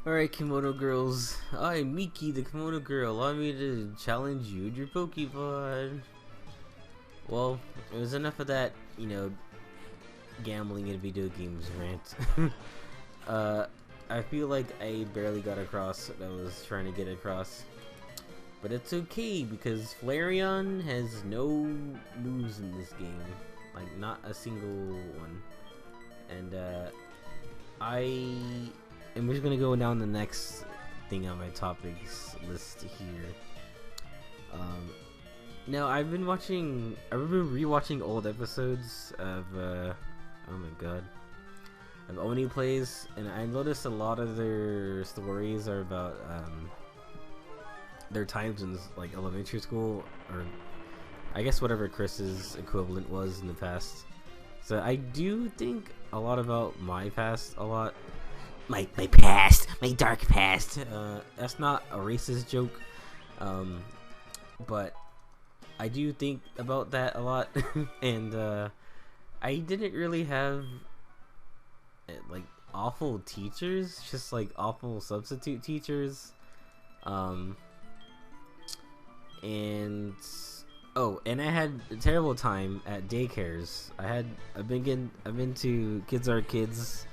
Alright, Kimono Girls. I'm Miki, the Kimono Girl. Allow me to challenge you and your Pokemon. Well, it was enough of that, gambling in video games rant. I feel like I barely got across what I was trying to get across. But it's okay, because Flareon has no moves in this game. Like, not a single one. And, I'm just gonna go down the next thing on my topics list here. Now I've been rewatching old episodes of oh my god, of Oni Plays, and I noticed a lot of their stories are about their times in like elementary school, or I guess whatever Chris's equivalent was in the past. So I do think a lot about my past a lot. My past, my dark past. That's not a racist joke, but I do think about that a lot. And I didn't really have like awful teachers, just like awful substitute teachers. And and I had a terrible time at daycares. I've been to Kids Are Kids.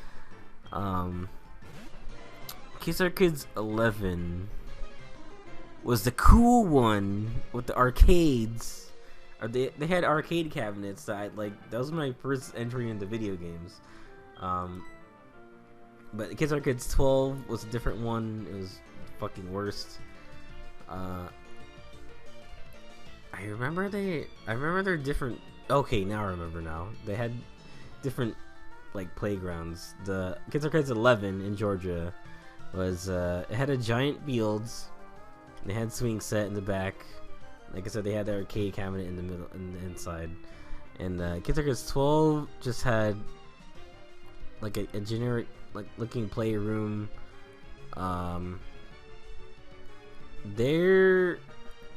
Kids Are Kids 11 was the cool one with the arcades. Or they had arcade cabinets that that was my first entry into video games. But Kids Are Kids 12 was a different one. It was fucking worst. I remember they're different. Okay, now I remember now. They had different playgrounds. The Kids Are Kids 11 in Georgia was it had a giant fields. They had swing set in the back. Like I said, they had the arcade cabinet in the middle and the inside. And Kids Are Kids 12 just had like a generic looking playroom. The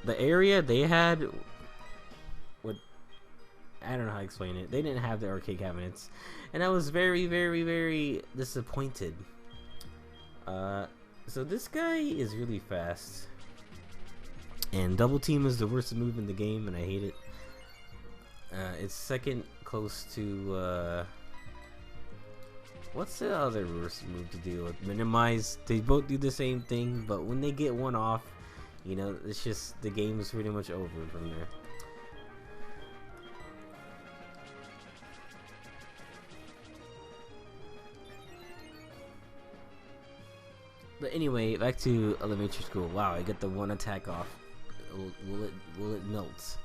area they had, what, I don't know how to explain it. They didn't have the arcade cabinets, and I was very, very, very disappointed. So this guy is really fast, and double team is the worst move in the game, and I hate it. It's second close to what's the other worst move to deal with? Minimize. They both do the same thing, but when they get one off, it's just the game is pretty much over from there. But anyway, back to elementary school. Wow, I get the one attack off. Will it melt?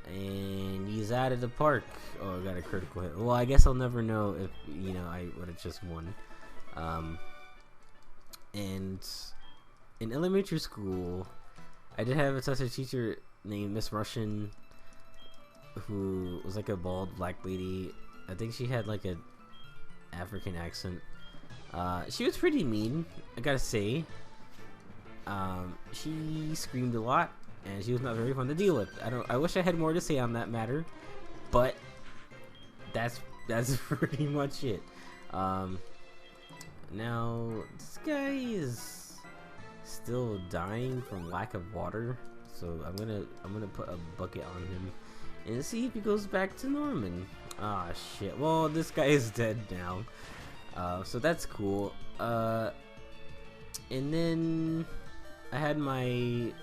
And he's out of the park. Oh, I got a critical hit. Well, I guess I'll never know if I would have just won. And in elementary school, I did have a substitute teacher named Miss Russian, who was like a bald black lady. I think she had like an African accent. She was pretty mean, I gotta say. She screamed a lot, and she was not very fun to deal with. I wish I had more to say on that matter, but that's pretty much it. Now this guy is still dying from lack of water, so I'm gonna put a bucket on him and see if he goes back to Norman. Ah, shit. Well, this guy is dead now. So that's cool. And then I had my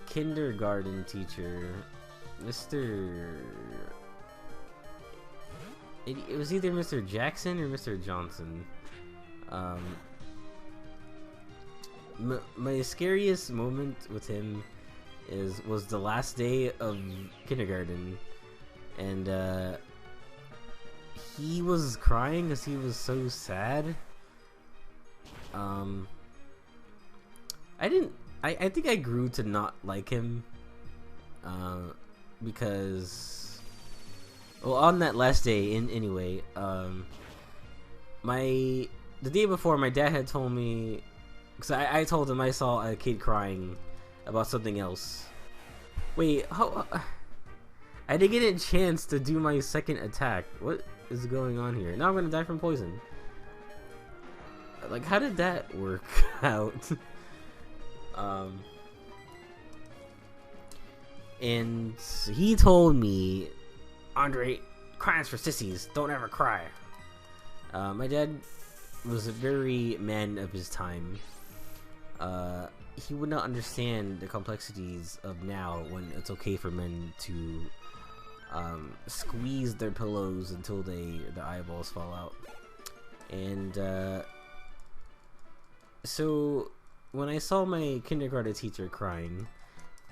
kindergarten teacher, it was either Mr. Jackson or Mr. Johnson. My scariest moment with him was the last day of kindergarten, and he was crying because he was so sad. I think I grew to not like him, because, well, on that last day, anyway, the day before, my dad had told me, because I told him I saw a kid crying about something else. Wait, how? I didn't get a chance to do my second attack. What is going on here? Now I'm gonna die from poison. Like, how did that work out? And he told me, Andre, crying's for sissies. Don't ever cry. My dad was a very man of his time. He would not understand the complexities of now when it's okay for men to squeeze their pillows until their eyeballs fall out. And so when I saw my kindergarten teacher crying,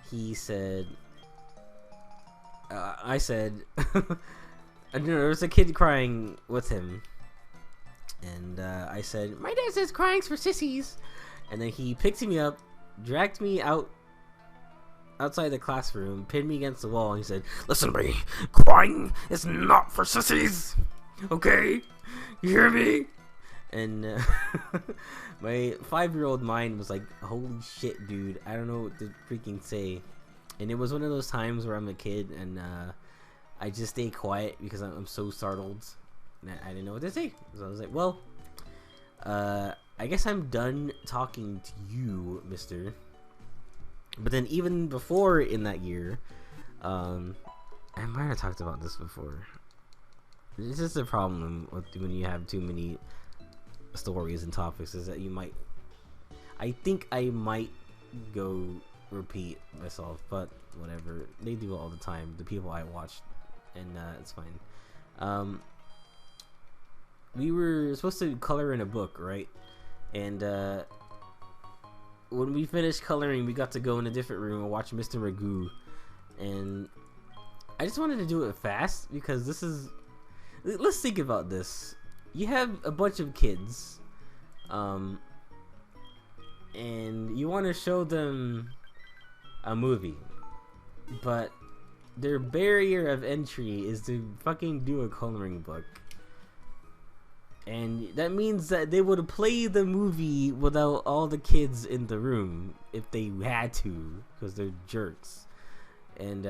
he said, I said, there was a kid crying with him, and I said, my dad says crying's for sissies. And then he picked me up, dragged me outside the classroom, pinned me against the wall, and he said, listen to me, crying is not for sissies, okay? You hear me? And my 5-year-old mind was like, holy shit, dude, I don't know what to freaking say. And it was one of those times where I'm a kid and I just stay quiet because I'm so startled and I didn't know what to say. So I was like, well, I guess I'm done talking to you, mister. But then even before in that year, I might have talked about this before. This is the problem when you have too many stories and topics, is that I think I might go repeat myself, but whatever, they do it all the time, the people I watched, and it's fine. We were supposed to color in a book, right? And when we finished coloring, we got to go in a different room and watch Mr. Magoo, and I just wanted to do it fast because let's think about this. You have a bunch of kids, and you want to show them a movie, but their barrier of entry is to fucking do a coloring book, and that means that they would play the movie without all the kids in the room if they had to, because they're jerks. And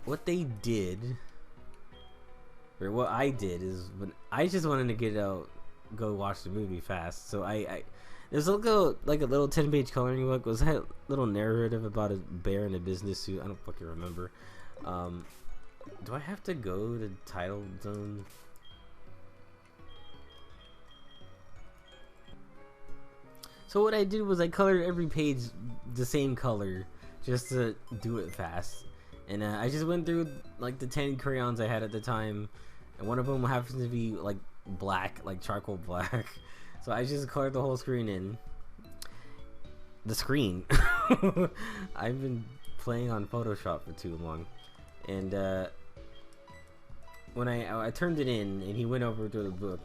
what they did, or what I did, is when I just wanted to go watch the movie fast, so there's like a little 10-page coloring book. Was that little narrative about a bear in a business suit? I don't fucking remember. Do I have to go to title zone? So what I did was I colored every page the same color just to do it fast. And I just went through like the 10 crayons I had at the time, and one of them happens to be like black, like charcoal black. So I just colored the whole screen in. The screen. I've been playing on Photoshop for too long. And when I turned it in and he went over to the book,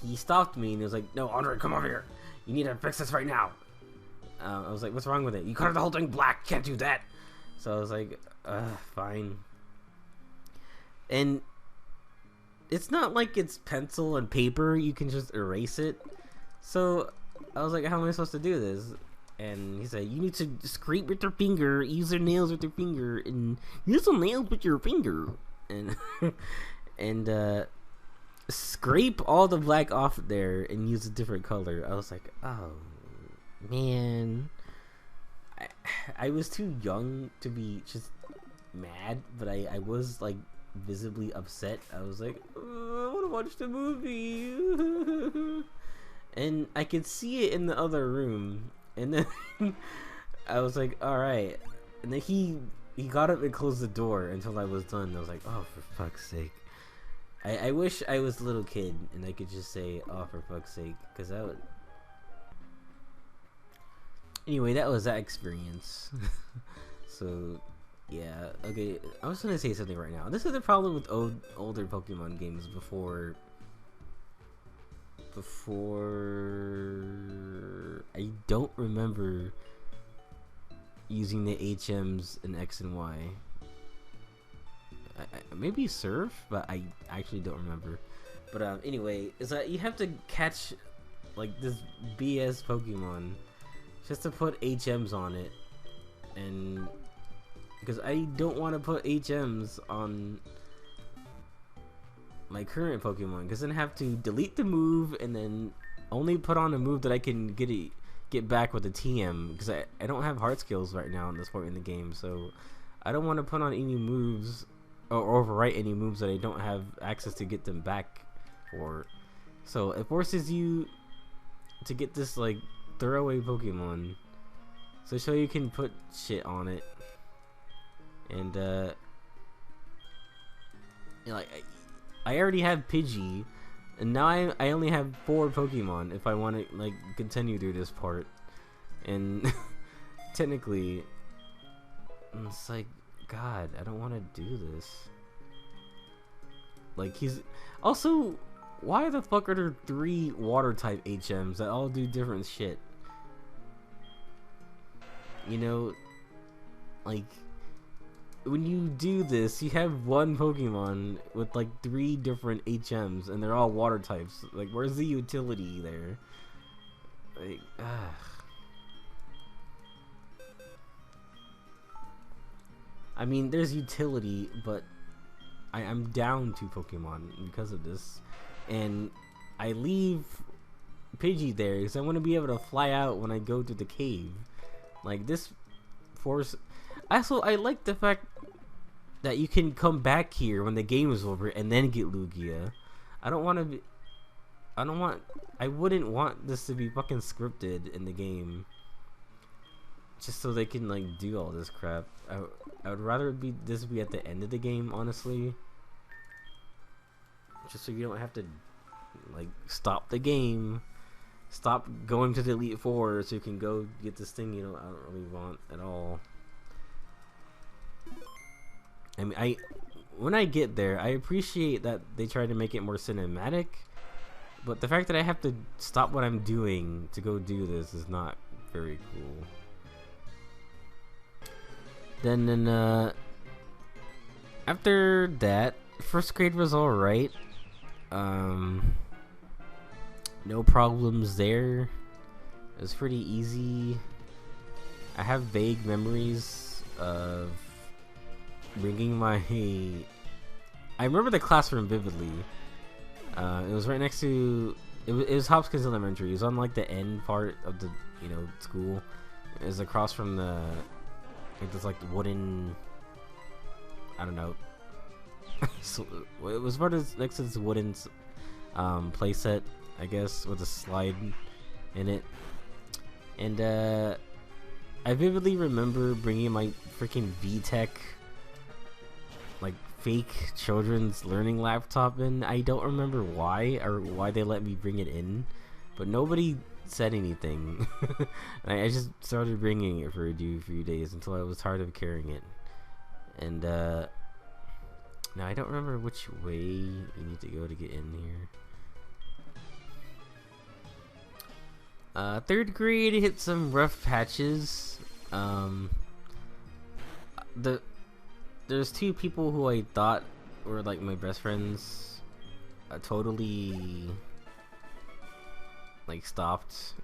he stopped me and he was like, no, Andre, come over here. You need to fix this right now. I was like, what's wrong with it? You colored the whole thing black. Can't do that. So I was like, fine. And it's not like it's pencil and paper. You can just erase it. So I was like, how am I supposed to do this? And he said, you need to scrape with your finger, use your nails with your finger, and use some nails with your finger. And and scrape all the black off there and use a different color. I was like, oh man. I was too young to be just mad, but I was like visibly upset. I was like, oh, I want to watch the movie. And I could see it in the other room, and then I was like, all right. And then he got up and closed the door until I was done. I was like, oh, for fuck's sake. I wish I was a little kid and I could just say, oh, for fuck's sake, because that would... Anyway, that was that experience. So yeah, okay, I was gonna say something right now. This is the problem with older Pokemon games before I don't remember using the HMs in X and Y. Maybe Surf, but I actually don't remember. But anyway, is that you have to catch like this BS Pokemon just to put HMs on it, and because I don't want to put HMs on my current Pokemon, because then I have to delete the move and then only put on a move that I can get back with a TM, because I don't have heart skills right now in this point in the game, so I don't want to put on any moves or overwrite any moves that I don't have access to get them back for. So it forces you to get this like throwaway Pokemon, so you can put shit on it. And like I already have Pidgey, and now I only have 4 Pokemon if I want to like continue through this part. And technically, it's like, God, I don't want to do this. Like, he's also, why the fuck are there 3 water type HMs that all do different shit? You know, like, when you do this, you have one Pokemon with like 3 different HMs, and they're all water types. Like, where's the utility there? Like, I mean, there's utility, but I'm down 2 Pokemon because of this, and I leave Pidgey there because I want to be able to fly out when I go to the cave. Like, this force. Also, I like the fact that you can come back here when the game is over and then get Lugia. I wouldn't want this to be fucking scripted in the game, just so they can like do all this crap. I would rather this be at the end of the game, honestly, just so you don't have to like stop the game, stop going to the Elite Four, so you can go get this thing I don't really want at all. I mean, when I get there, I appreciate that they try to make it more cinematic, but the fact that I have to stop what I'm doing to go do this is not very cool. Then after that, first grade was alright. No problems there. It was pretty easy. I have vague memories of bringing my... I remember the classroom vividly. It was right next to... It was Hopkins Elementary. It was on like the end part of the school. It was across from the... It was like wooden... I don't know. So, it was part of next to this wooden playset, I guess, with a slide in it. And I vividly remember bringing my freaking VTech, like fake children's learning laptop in. I don't remember why they let me bring it in, but nobody said anything. I just started bringing it for a few days until I was tired of carrying it. And now I don't remember which way you need to go to get in here. 3rd grade hit some rough patches. There's 2 people who I thought were like my best friends totally like stopped.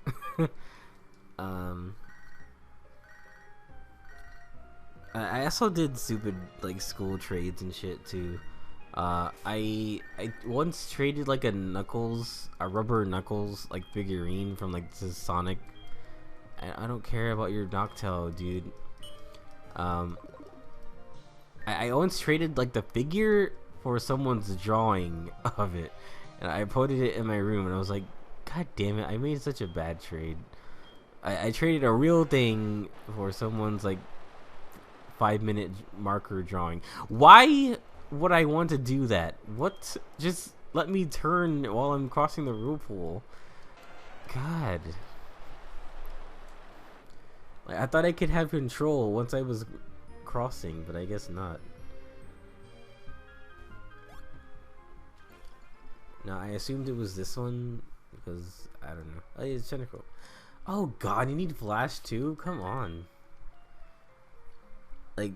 I also did stupid like school trades and shit too. I once traded like a rubber Knuckles like figurine from like this Sonic. I don't care about your Noctowl, dude. I once traded like the figure for someone's drawing of it, and I put it in my room, and I was like, God damn it, I made such a bad trade. I traded a real thing for someone's like 5-minute marker drawing. Why would I want to do that? What? Just let me turn while I'm crossing the rule pool. God. Like, I thought I could have control once I was crossing, but I guess not. No, I assumed it was this one because I don't know. Oh, yeah, it's Tentacle. Oh God, you need Flash too? Come on. Like,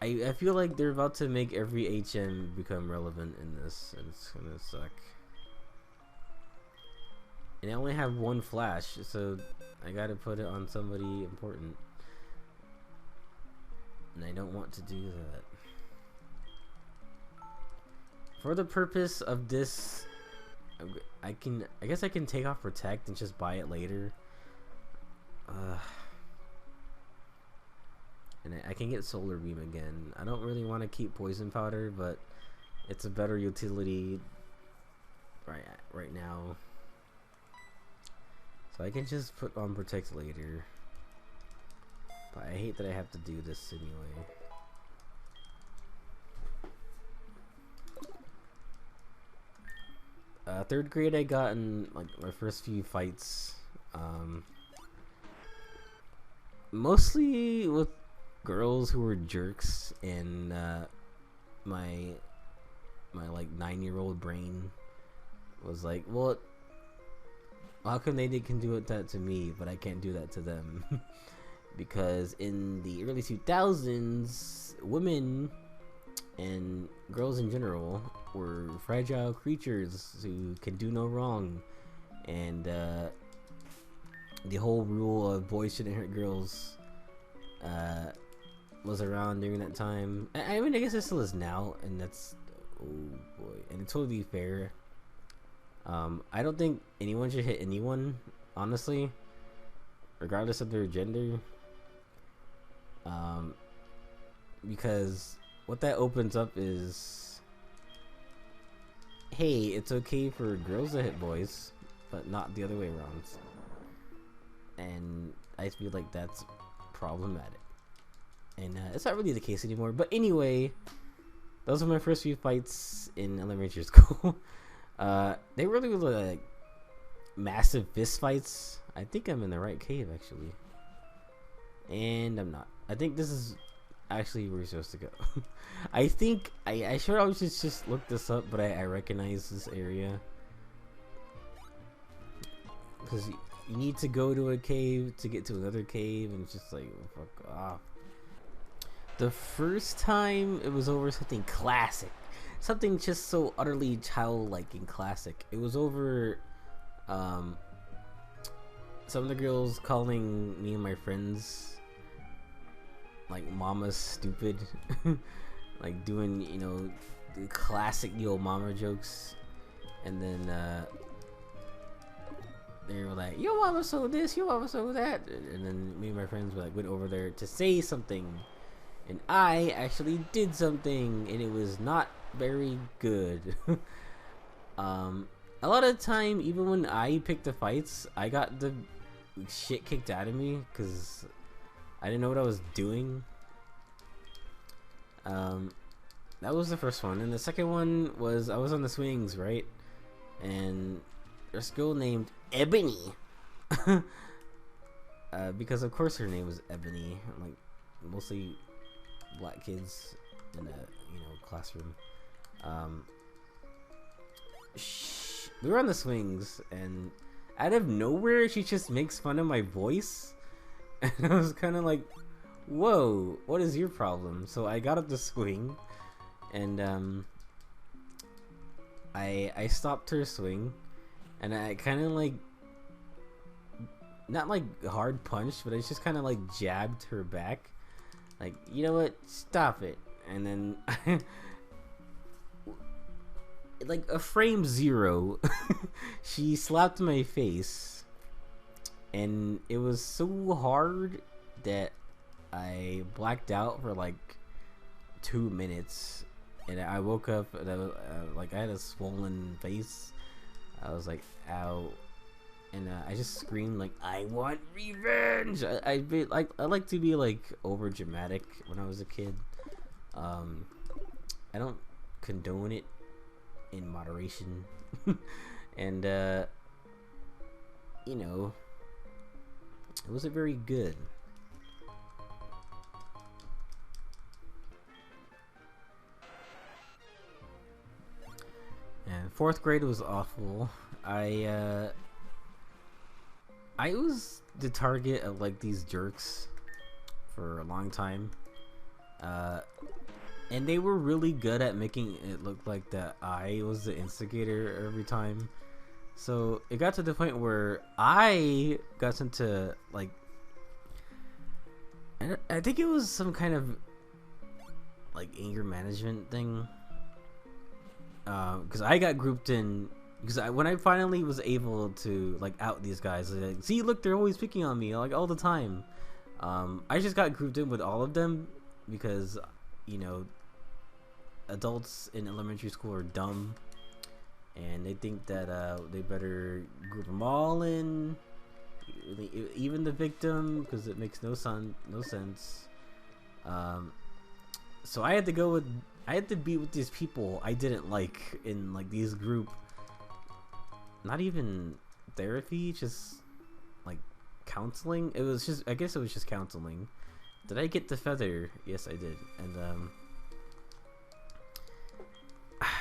I feel like they're about to make every HM become relevant in this, and it's gonna suck. And I only have 1 Flash, so I gotta put it on somebody important. And I don't want to do that. for the purpose of this, I guess I can take off protect and just buy it later. And I can get solar beam again. I don't really want to keep poison powder, but it's a better utility right now. So I can just put on protect later. But I hate that I have to do this anyway. Third grade, I got in like my first few fights, mostly with girls who were jerks, and my like 9-year-old brain was like, well, how come they can do that to me, but I can't do that to them? Because in the early 2000s, women and girls in general were fragile creatures who can do no wrong, and the whole rule of boys shouldn't hurt girls was around during that time. I mean, I guess it still is now, and that's, oh boy, and it's totally fair. I don't think anyone should hit anyone, honestly, regardless of their gender, because what that opens up is, hey, it's okay for girls to hit boys, but not the other way around. And I feel like that's problematic. And it's not really the case anymore. But anyway, those were my first few fights in elementary school. They really were like massive fist fights. I think I'm in the right cave, actually. And I'm not. I think this is actually where we're supposed to go. I think I should always just look this up, but I recognize this area, because you need to go to a cave to get to another cave, and it's just like, fuck off. The first time it was over something classic, something just so utterly childlike and classic. It was over some of the girls calling me and my friends like mama's stupid. Like doing, you know, the classic yo mama jokes, and then they were like, yo mama so this, yo mama so that, and then me and my friends were like, went over there to say something, and I actually did something, and it was not very good. A lot of the time, even when I picked the fights, I got the shit kicked out of me because I didn't know what I was doing. That was the first one, and the second one was I was on the swings, right? And there's a girl named Ebony, because of course her name was Ebony. Like mostly black kids in a classroom. We were on the swings, and out of nowhere she just makes fun of my voice, and I was kind of like, whoa, what is your problem? So I got up the swing, and I stopped her swing, and I kind of like, not like hard punched, but I just kind of like jabbed her back, like, you know what, stop it. And then like a frame zero, she slapped my face, and it was so hard that I blacked out for like 2 minutes, and I woke up and I was, like I had a swollen face. I was like, ow, and I just screamed like, I want revenge. I like to be like over dramatic when I was a kid. I don't condone it in moderation. And you know, it wasn't very good. And fourth grade was awful. I was the target of like these jerks for a long time, and they were really good at making it look like that I was the instigator every time. So it got to the point where I got into like, I think it was some kind of like anger management thing. because I got grouped in. Because when I finally was able to like out these guys, like, see, look, they're always picking on me like all the time. I just got grouped in with all of them because, you know, adults in elementary school are dumb, and they think that they better group them all in, even the victim, because it makes no sense. So I had to be with these people I didn't like in like these group. Not even therapy, just like counseling. It was just, I guess it was just counseling. Did I get the feather? Yes, I did. And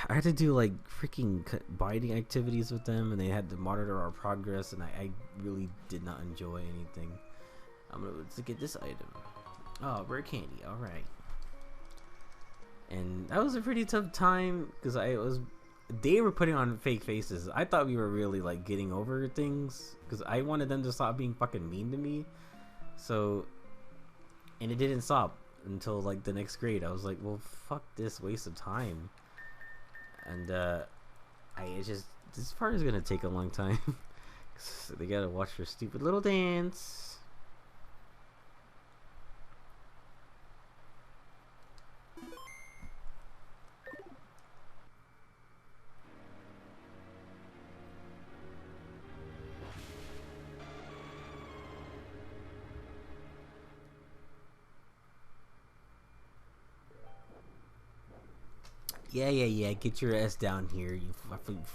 I had to do like freaking binding activities with them, and they had to monitor our progress, and I really did not enjoy anything. I'm gonna get this item. Oh, rare candy. All right. And that was a pretty tough time because they were putting on fake faces. I thought we were really like getting over things because I wanted them to stop being fucking mean to me. So, and it didn't stop until like the next grade. I was like, well, fuck this waste of time. And this part is gonna take a long time. They gotta watch their stupid little dance. Yeah, get your ass down here, you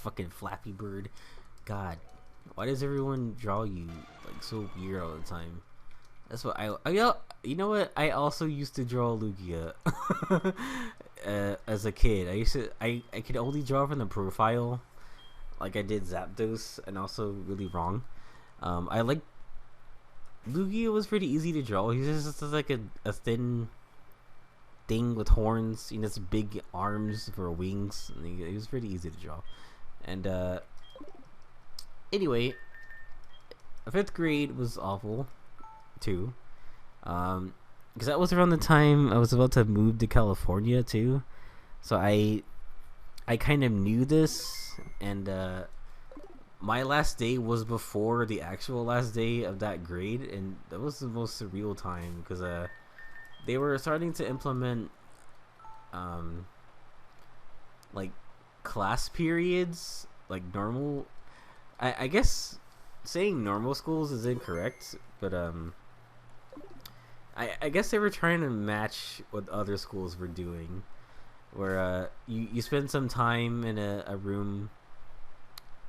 fucking Flappy Bird. God, why does everyone draw you like so weird all the time? That's what you know what? I also used to draw Lugia as a kid. I could only draw from the profile, like I did Zapdos, and also really wrong. I like Lugia was pretty easy to draw. He's just like a thin thing with horns, you know, it's big arms for wings. It was pretty easy to draw. And anyway, 5th grade was awful too, because that was around the time I was about to move to California too. So I kind of knew this, and my last day was before the actual last day of that grade, and that was the most surreal time because they were starting to implement like class periods, like normal. I guess saying normal schools is incorrect, but I guess they were trying to match what other schools were doing, where you spend some time in a room,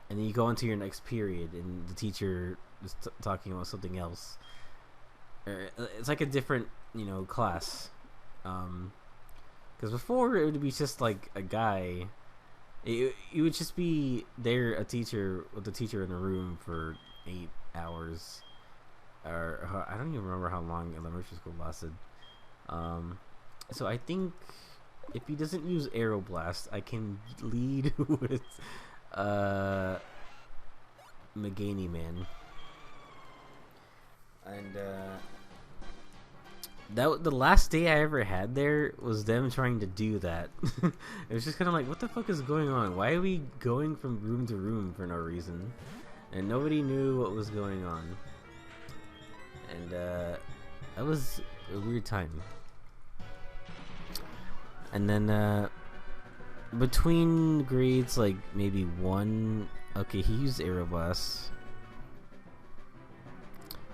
and then you go into your next period, and the teacher is talking about something else. It's like a different, you know, class. Because before it would be just like a guy. It would just be a teacher with the teacher in the room for 8 hours, or I don't even remember how long elementary school lasted. So I think if he doesn't use Aeroblast, I can lead with Meganey Man. And the last day I ever had there was them trying to do that. It was just kind of like, what the fuck is going on? Why are we going from room to room for no reason? And nobody knew what was going on. And that was a weird time. And then between grades, like maybe 1, okay, he used Aeroblast.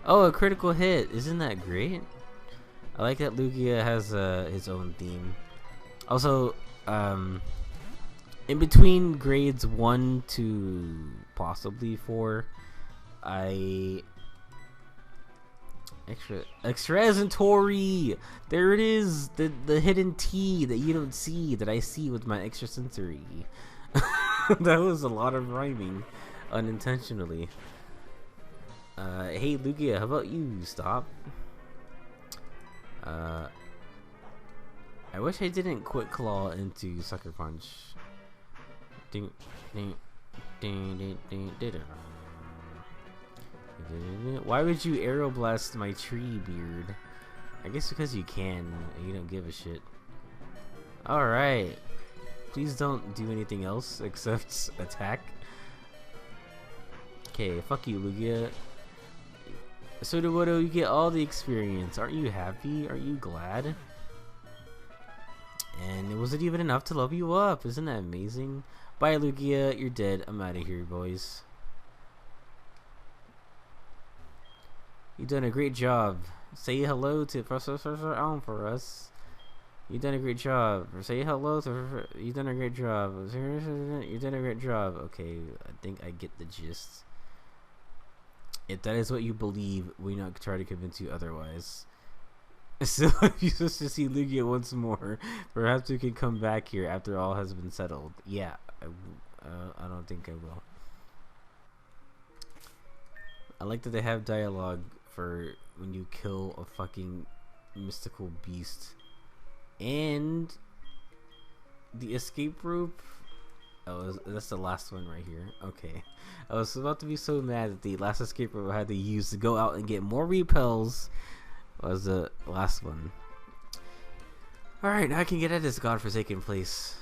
Oh, a critical hit! Isn't that great? I like that Lugia has his own theme. Also, in between grades 1 to possibly 4, extrasensory. There it is, the hidden T that you don't see that I see with my extrasensory. That was a lot of rhyming, unintentionally. Hey Lugia, how about you stop? I wish I didn't quick claw into Sucker Punch. Ding, ding, ding, ding, ding, ding, ding. Why would you Aeroblast my tree, Beard? I guess because you can. You don't give a shit. Alright. Please don't do anything else except attack. Okay, fuck you, Lugia. Sudowoodo, you get all the experience. Aren't you happy? Aren't you glad? And it wasn't even enough to level you up. Isn't that amazing? Bye, Lugia. You're dead. I'm out of here, boys. You've done a great job. Say hello to Professor Elm for us. You've done a great job. Say hello to. You've done a great job. You've done a great job. Okay, I think I get the gist. If that is what you believe, we not try to convince you otherwise. So if you're supposed to see Lugia once more, perhaps we can come back here after all has been settled. Yeah, I don't think I will. I like that they have dialogue for when you kill a fucking mystical beast. And the escape rope. Oh, that's the last one right here. Okay. I was about to be so mad that the last escape rope I had to use to go out and get more repels was the last one. Alright, now I can get at this godforsaken place.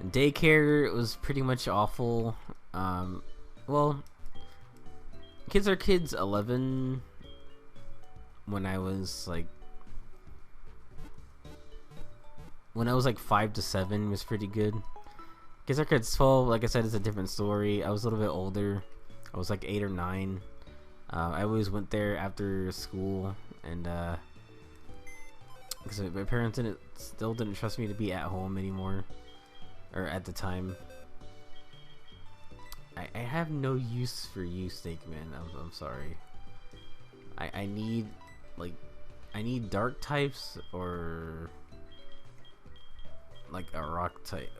And daycare was pretty much awful. Well, Kids Are Kids 11 when I was like 5 to 7 was pretty good. Kids Are Kids 12, like I said, is a different story. I was a little bit older. I was like 8 or 9. I always went there after school, and because my parents still didn't trust me to be at home anymore, or at the time. I have no use for you, Snake Man. I'm sorry. I need dark types or like a rock type.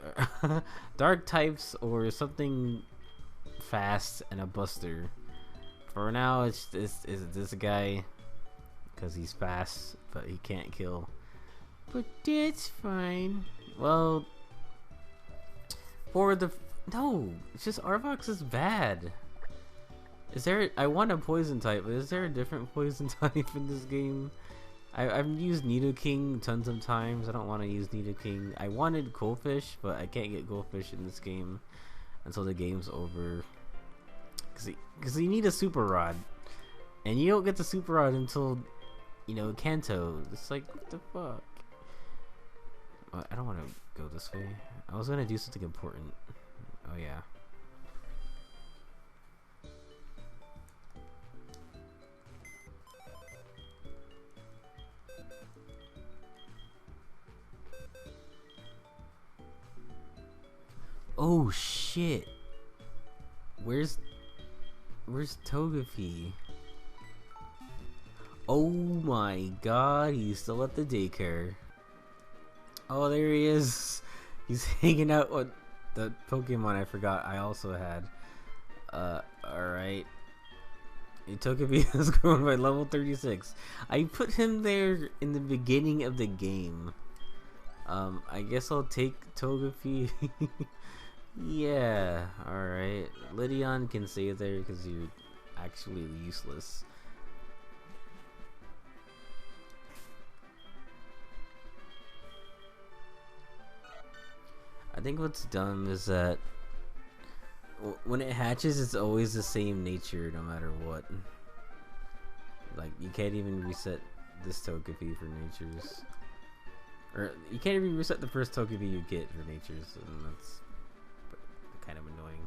Dark types or something fast and a buster. For now, it's this guy because he's fast, but he can't kill. But it's fine. Well, for the no, it's just Arvox is bad. Is there? I want a poison type, but is there a different poison type in this game? I've used Nidoking tons of times. I don't want to use Nidoking. I wanted Goldfish, but I can't get Goldfish in this game until the game's over. Because you need a Super Rod, and you don't get the Super Rod until, you know, Kanto. It's like, what the fuck? Well, I don't want to go this way. I was gonna do something important. Oh yeah. Oh shit. Where's Togepi? Oh my god, he's still at the daycare. Oh, there he is. He's hanging out with the Pokemon I forgot I also had. Alright. Togepi has grown by level 36. I put him there in the beginning of the game. I guess I'll take Togepi. Yeah, alright. Lydion can stay there because you're actually useless. I think what's dumb is that when it hatches, it's always the same nature no matter what. Like, you can't even reset this Togepi for natures. Or, you can't even reset the first Togepi you get for natures, and that's kind of annoying.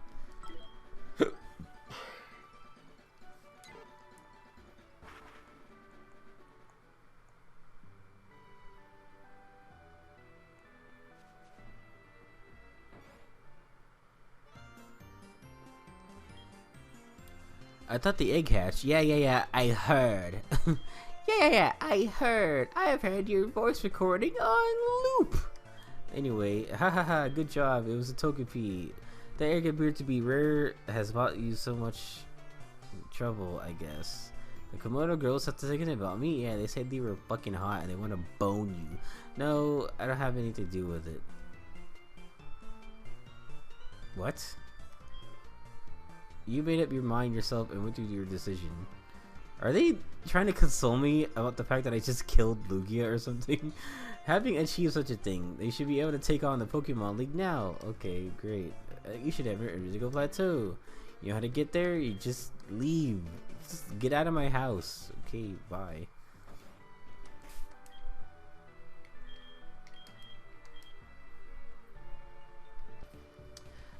I thought the egg hatched. Yeah, I heard. yeah, I heard. I've heard your voice recording on loop. Anyway, hahaha, good job. It was a Togepi. The egg appeared to be rare, has brought you so much trouble, I guess. The Komodo girls have to say anything about me? Yeah, they said they were fucking hot and they want to bone you. No, I don't have anything to do with it. What? You made up your mind yourself and went through your decision. Are they trying to console me about the fact that I just killed Lugia or something? Having achieved such a thing, they should be able to take on the Pokemon League now. Okay, great. You should have your musical plateau. You know how to get there? You just leave. Just get out of my house. Okay, bye.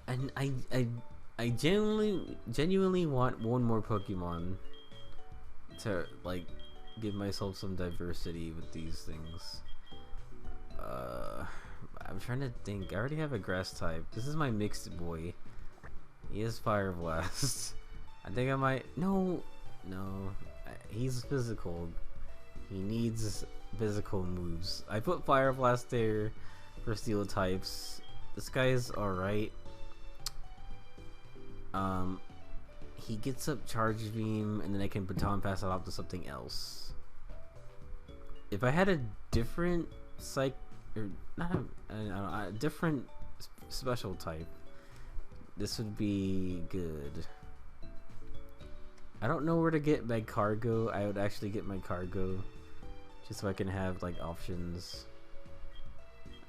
And I genuinely want one more Pokemon to like give myself some diversity with these things. I'm trying to think. I already have a grass type. This is my mixed boy. He is Fire Blast. I think I might. No. He's physical. He needs physical moves. I put Fire Blast there for Steel types. This guy is alright. He gets up Charge Beam, and then I can Baton Pass it off to something else. If I had a different or not a different special type, this would be good. I don't know where to get my cargo. I would actually get my cargo just so I can have like options.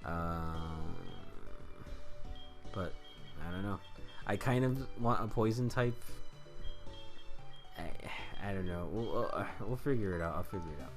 But I don't know. I kind of want a poison type. I don't know. We'll figure it out. I'll figure it out.